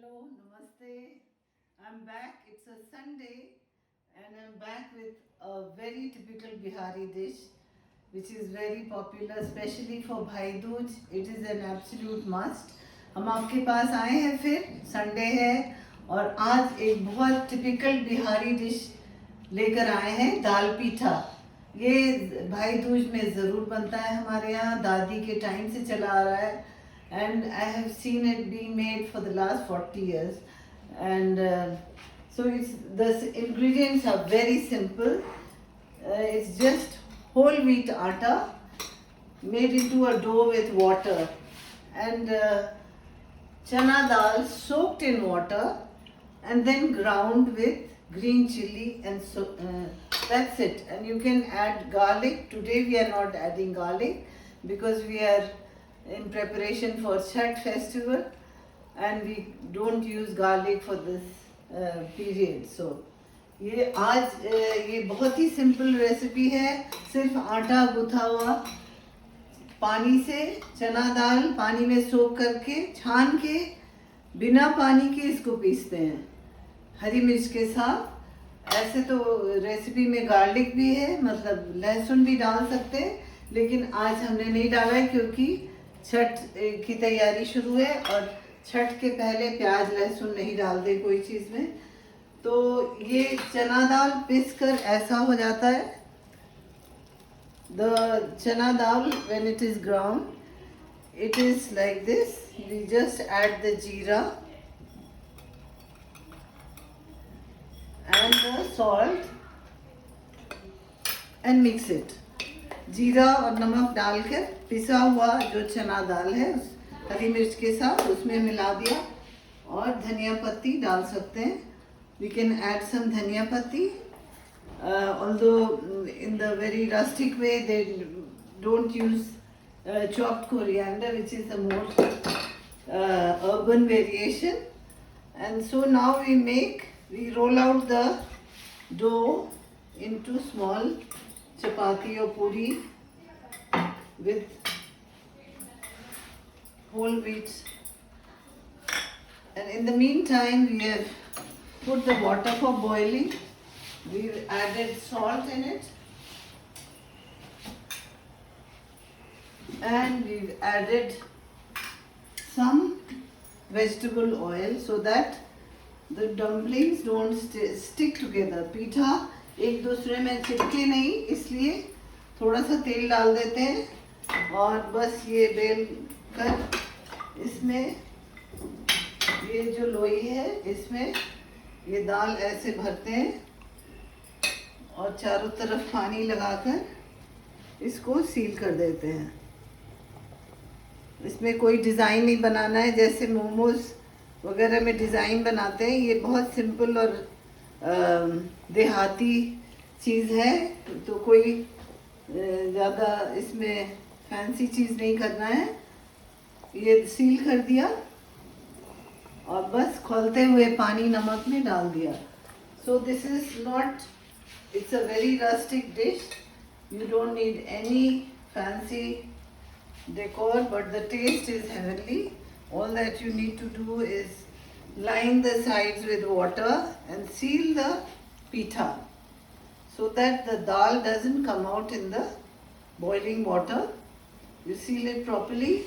Hello, Namaste. I'm back. It's a Sunday and I'm back with a very typical Bihari dish which is very popular, especially for Bhai Dooj. It is an absolute must. हम आपके पास आए हैं फिर Sunday है और आज एक बहुत टिपिकल बिहारी डिश लेकर आए हैं दाल पीठा। ये भाई दूज में ज़रूर बनता है हमारे यहाँ, दादी के टाइम से चला आ रहा है and I have seen it being made for the last 40 years and so the ingredients are very simple. It's just whole wheat atta made into a dough with water and chana dal soaked in water and then ground with green chili and so that's it. And you can add garlic. Today we are not adding garlic because we are in preparation for Chhat festival and we don't use garlic for this period. So ये आज ये बहुत ही simple recipe है। सिर्फ आटा गूथा हुआ पानी से चना दाल पानी में सोख करके छान के बिना पानी के इसको पीसते हैं हरी मिर्च के साथ। ऐसे तो रेसिपी में गार्लिक भी है, मतलब लहसुन भी डाल सकते हैं, लेकिन आज हमने नहीं डाला है क्योंकि छठ की तैयारी शुरू है और छठ के पहले प्याज लहसुन नहीं डालते कोई चीज़ में। तो ये चना दाल पिस कर ऐसा हो जाता है। The chana dal when it is ground it is like this. We just add the jeera and the salt and mix it. जीरा और नमक डालकर पिसा हुआ जो चना दाल है उस हरी मिर्च के साथ उसमें मिला दिया और धनिया पत्ती डाल सकते हैं। वी कैन ऐड सम धनिया पत्ती although in the very rustic way they don't use chopped coriander, which is a more urban variation. And so now we roll out the dough into small chapati or puri with whole wheat. And in the meantime we have put the water for boiling. We've added salt in it and we've added some vegetable oil so that the dumplings don't stick together. पीठा एक दूसरे में चिपके नहीं, इसलिए थोड़ा सा तेल डाल देते हैं और बस ये बेल कर इसमें ये जो लोई है इसमें ये दाल ऐसे भरते हैं और चारों तरफ पानी लगाकर इसको सील कर देते हैं। इसमें कोई डिज़ाइन नहीं बनाना है जैसे मोमोज वगैरह में डिज़ाइन बनाते हैं। ये बहुत सिंपल और देहाती चीज़ है, तो कोई ज़्यादा इसमें फैंसी चीज़ नहीं करना है। ये सील कर दिया और बस खोलते हुए पानी नमक में डाल दिया। So this is not, it's a very rustic dish. You don't need any fancy decor, but the taste is heavenly. All that you need to do is line the sides with water and seal the pita so that the dal doesn't come out in the boiling water. You seal it properly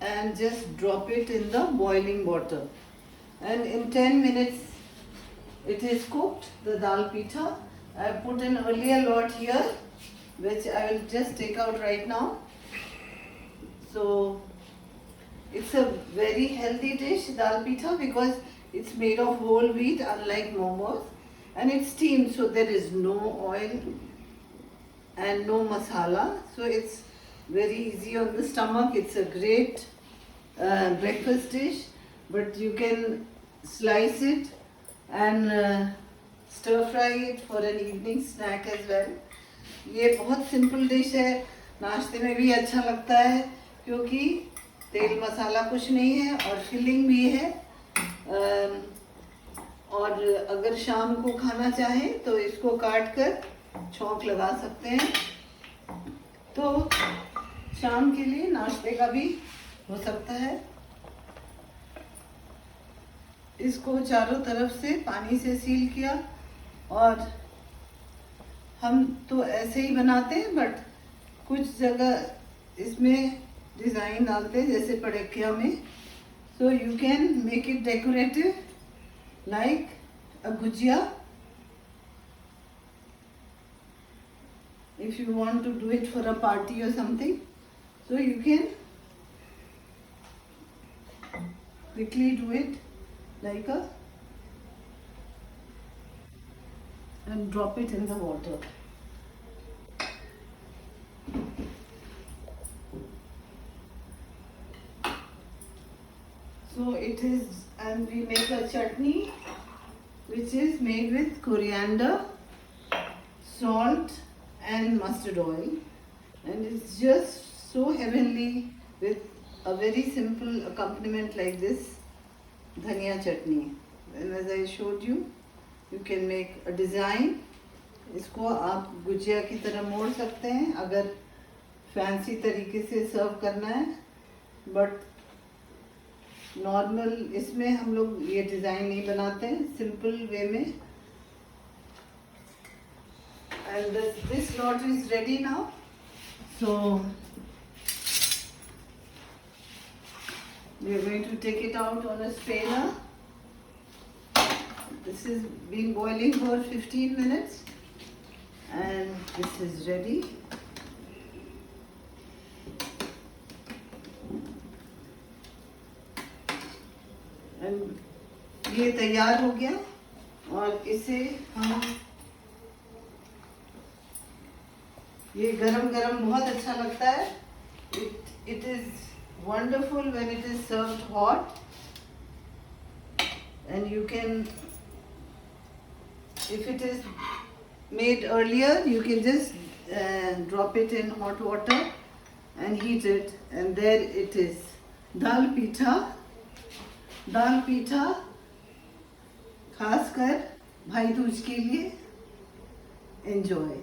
and just drop it in the boiling water. And in 10 minutes it is cooked, the dal pita. I have put an earlier lot here, which I will just take out right now. So it's a very healthy dish, dal pita, because it's made of whole wheat, unlike momos, and it's steamed, so there is no oil and no masala. So it's very easy on the stomach. It's a great breakfast dish, but you can slice it and stir fry it for an evening snack as well. ये बहुत simple dish है, नाश्ते में भी अच्छा लगता है क्योंकि तेल मसाला कुछ नहीं है और फिलिंग भी है। और अगर शाम को खाना चाहें तो इसको काट कर छौंक लगा सकते हैं, तो शाम के लिए नाश्ते का भी हो सकता है। इसको चारों तरफ से पानी से सील किया। और हम तो ऐसे ही बनाते हैं, बट कुछ जगह इसमें डिज़ाइन डालते हैं, जैसे पड़किया में। So you can make it decorative like a gujiya. If you want to do it for a party or something, so you can quickly do it like a and drop it in the water. So it is, and we make a chutney which is made with coriander, salt and mustard oil, and it's just so heavenly with a very simple accompaniment like this dhania chutney. And as I showed you, you can make a design. इसको आप गुजिया की तरह मोड़ सकते हैं अगर fancy तरीके से सर्व करना है, बट नॉर्मल इसमें हम लोग ये डिज़ाइन नहीं बनाते हैं, सिंपल वे में। And this lot is ready now. So we are going to take it out on a strainer. This has been boiling for 15 minutes and this is ready. And ये तैयार हो गया और इसे हम, ये गरम गरम बहुत अच्छा लगता है। It is wonderful when it is served hot, and you can, if it is made earlier, you can just drop it in hot water and heat it, and there it is. दाल पीठा खासकर भाई दूज के लिए। Enjoy.